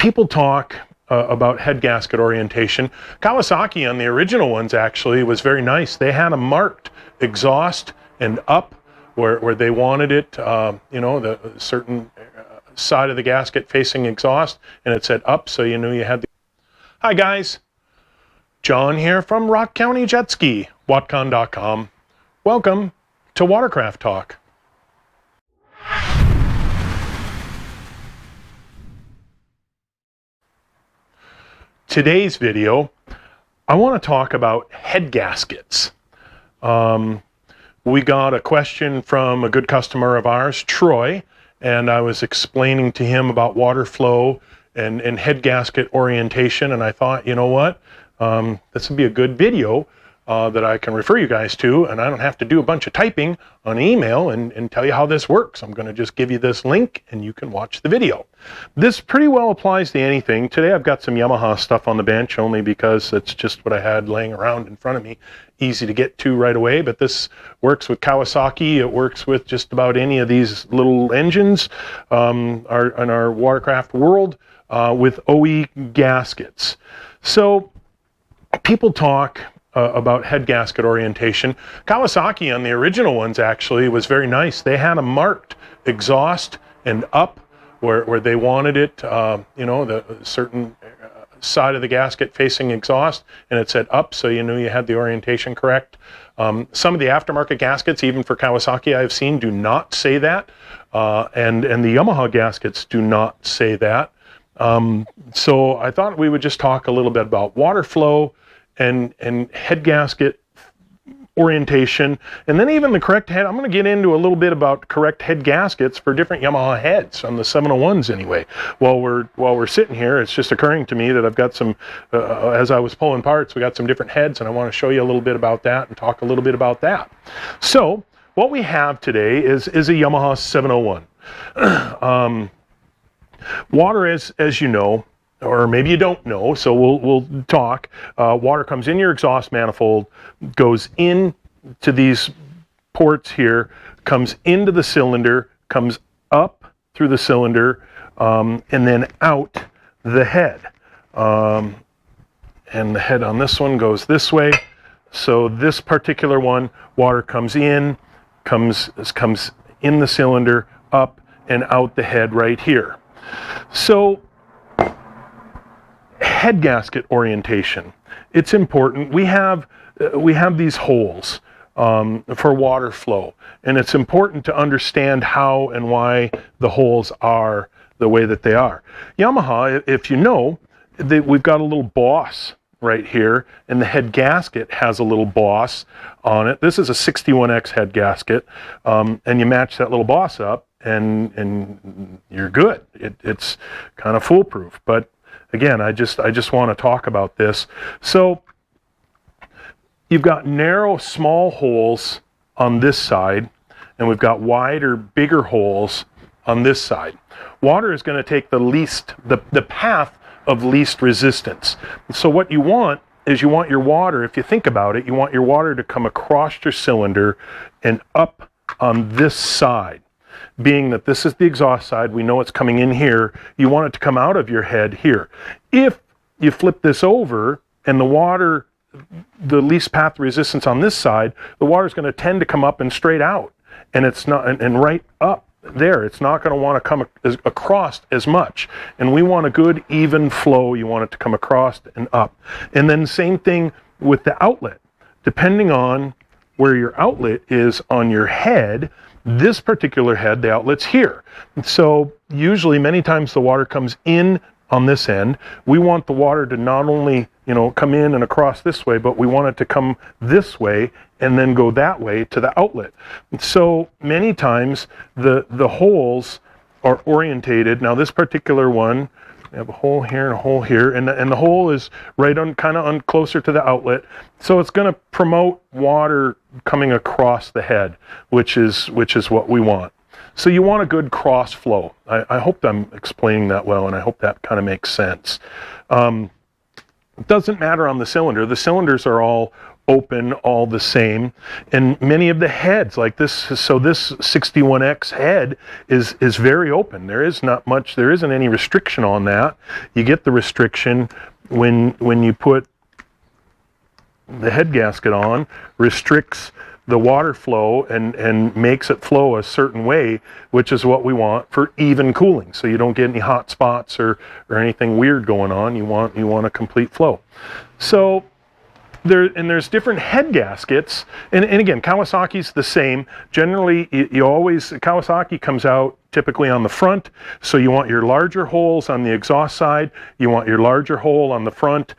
People talk about head gasket orientation. Kawasaki on the original ones actually was very nice. They had a marked exhaust and up where they wanted it, the certain side of the gasket facing exhaust, and it said up, so you knew you had the... Hi guys, John here from Rock County Jet Ski, Watcon.com. Welcome to Watercraft Talk. Today's video, I want to talk about head gaskets. We got a question from a good customer of ours, Troy, and I was explaining to him about water flow and head gasket orientation, and I thought, you know what, this would be a good video that I can refer you guys to, and I don't have to do a bunch of typing on email and tell you how this works. I'm going to just give you this link and you can watch the video. This pretty well applies to anything. Today I've got some Yamaha stuff on the bench only because it's just what I had laying around in front of me. Easy to get to right away, but this works with Kawasaki. It works with just about any of these little engines in our watercraft world with OE gaskets. So people talk about head gasket orientation. Kawasaki on the original ones actually was very nice. They had a marked exhaust and up where they wanted it, the certain side of the gasket facing exhaust, and it said up, so you knew you had the orientation correct. Some of the aftermarket gaskets, even for Kawasaki I've seen, do not say that, and the Yamaha gaskets do not say that. So I thought we would just talk a little bit about water flow and head gasket orientation, and then even the correct head. I'm going to get into a little bit about correct head gaskets for different Yamaha heads on the 701s anyway. While we're sitting here, it's just occurring to me that I've got some, as I was pulling parts, we got some different heads, and I want to show you a little bit about that and talk a little bit about that. So what we have today is a Yamaha 701. Water, as you know, or maybe you don't know, so we'll talk. Water comes in your exhaust manifold, goes in to these ports here, comes into the cylinder, comes up through the cylinder, and then out the head. And the head on this one goes this way. So this particular one, water comes in, comes in the cylinder, up and out the head right here. So head gasket orientation, it's important. We have these holes for water flow, and it's important to understand how and why the holes are the way that they are. Yamaha, if you know, we've got a little boss right here, and the head gasket has a little boss on it. This is a 61X head gasket, and you match that little boss up and you're good. It's kind of foolproof, but again, I just want to talk about this. So you've got narrow, small holes on this side, and we've got wider, bigger holes on this side. Water is going to take the path of least resistance. So what you want is your water, if you think about it, you want your water to come across your cylinder and up on this side. Being that this is the exhaust side, we know it's coming in here, you want it to come out of your head here. If you flip this over and the water, the least path resistance on this side, the water is going to tend to come up and straight out, and it's not, and right up there, it's not going to want to come across as much. And we want a good even flow. You want it to come across and up. And then same thing with the outlet. Depending on where your outlet is on your head, this particular head, the outlet's here. So usually, many times the water comes in on this end. We want the water to not only, come in and across this way, but we want it to come this way and then go that way to the outlet. So many times the holes are orientated. Now this particular one, we have a hole here and a hole here, and the hole is right on, kind of on closer to the outlet. So it's going to promote water coming across the head, which is what we want. So you want a good cross flow. I hope I'm explaining that well, and I hope that kind of makes sense. It doesn't matter on the cylinder. The cylinders are all open all the same, and many of the heads like this, so this 61X head is very open. There isn't any restriction on that. You get the restriction when you put the head gasket on, restricts the water flow and makes it flow a certain way, which is what we want for even cooling. So you don't get any hot spots or anything weird going on. You want a complete flow. So there's different head gaskets, and again, Kawasaki's the same. Generally, Kawasaki comes out typically on the front, so you want your larger holes on the exhaust side. You want your larger hole on the front.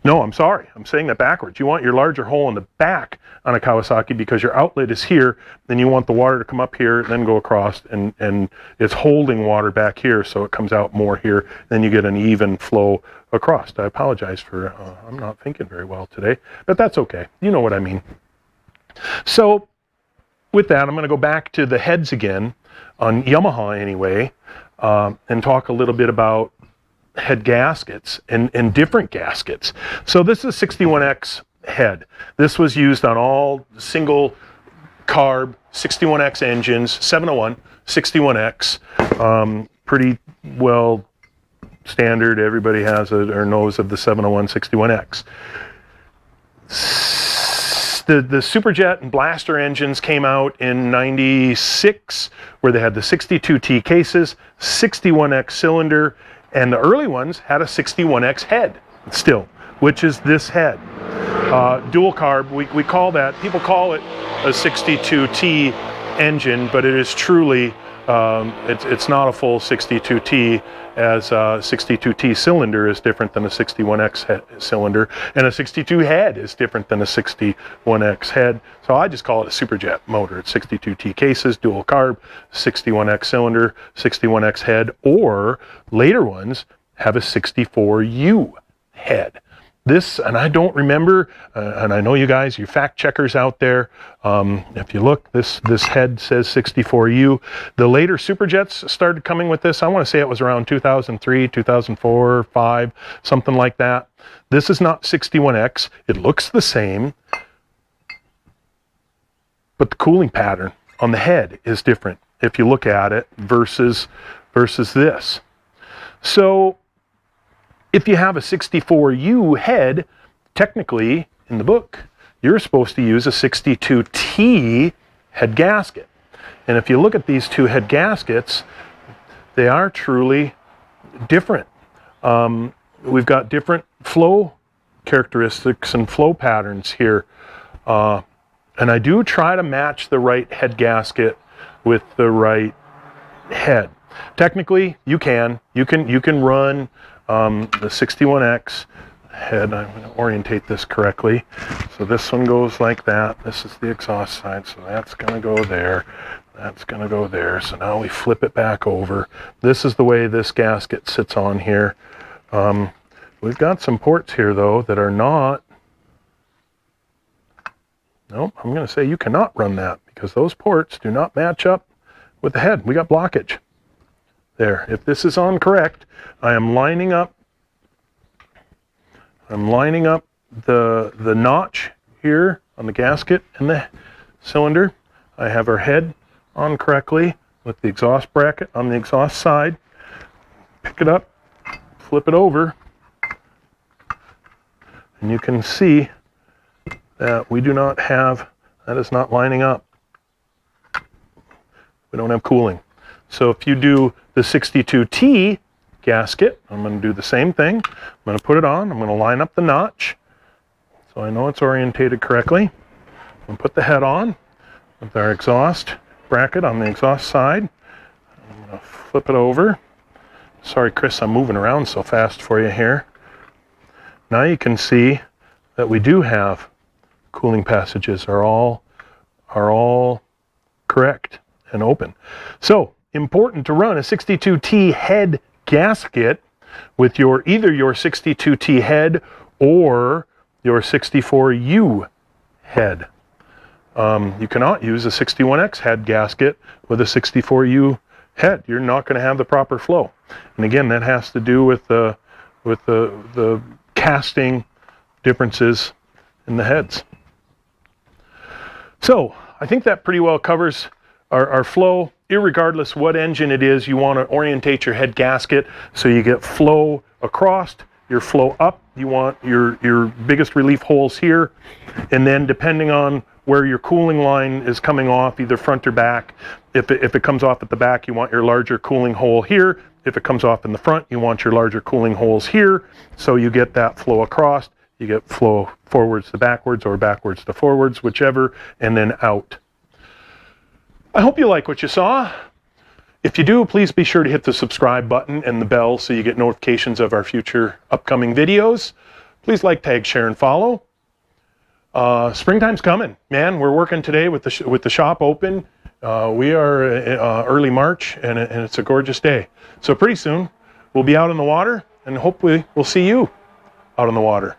No, I'm sorry, I'm saying that backwards. You want your larger hole in the back on a Kawasaki because your outlet is here, then you want the water to come up here, then go across, and it's holding water back here, so it comes out more here, then you get an even flow across. I apologize for, I'm not thinking very well today, but that's okay. You know what I mean. So with that, I'm going to go back to the heads again, on Yamaha anyway, and talk a little bit about head gaskets and different gaskets. So this is 61X head. This was used on all single carb 61X engines, 701 61X, pretty well standard. Everybody has it or knows of the 701 61X. The Super Jet and Blaster engines came out in '96, where they had the 62T cases, 61X cylinder, and the early ones had a 61X head still, which is this head. Dual carb, we call that, people call it a 62T engine, but it is truly, it's not a full 62T, as a 62T cylinder is different than a 61X cylinder, and a 62 head is different than a 61X head. So I just call it a Super Jet motor. It's 62T cases, dual carb, 61X cylinder, 61X head, or later ones have a 64U head. This, and I don't remember, and I know you guys, you fact checkers out there, if you look, this head says 64U. The later Super Jets started coming with this. I want to say it was around 2003, 2004, 5, something like that. This is not 61X. It looks the same, but the cooling pattern on the head is different if you look at it versus this. So if you have a 64U head, technically in the book, you're supposed to use a 62T head gasket. And if you look at these two head gaskets, they are truly different. We've got different flow characteristics and flow patterns here. And I do try to match the right head gasket with the right head. Technically, you can run the 61X head. I'm going to orientate this correctly. So this one goes like that. This is the exhaust side, so that's going to go there. That's going to go there. So now we flip it back over. This is the way this gasket sits on here. We've got some ports here, though, that are not. Nope, I'm going to say you cannot run that because those ports do not match up with the head. We got blockage. There, if this is on correct, I am lining up the notch here on the gasket and the cylinder. I have our head on correctly with the exhaust bracket on the exhaust side. Pick it up, flip it over, and you can see that we do not have, that is not lining up. We don't have cooling. So if you do the 62T gasket, I'm going to do the same thing. I'm going to put it on. I'm going to line up the notch so I know it's orientated correctly. I'm going to put the head on with our exhaust bracket on the exhaust side. I'm going to flip it over. Sorry, Chris, I'm moving around so fast for you here. Now you can see that we do have cooling passages are all correct and open. So important to run a 62T head gasket with either your 62T head or your 64U head. You cannot use a 61X head gasket with a 64U head. You're not going to have the proper flow. And again, that has to do with the casting differences in the heads. So I think that pretty well covers our flow. Irregardless what engine it is, you want to orientate your head gasket so you get flow across, your flow up. You want your biggest relief holes here, and then depending on where your cooling line is coming off, either front or back, if it comes off at the back, you want your larger cooling hole here. If it comes off in the front, you want your larger cooling holes here, so you get that flow across. You get flow forwards to backwards or backwards to forwards, whichever, and then out. I hope you like what you saw. If you do, please be sure to hit the subscribe button and the bell so you get notifications of our future upcoming videos. Please like, tag, share, and follow. Springtime's coming, man. We're working today with the shop open. We are early March, and it's a gorgeous day. So pretty soon, we'll be out on the water, and hopefully we'll see you out on the water.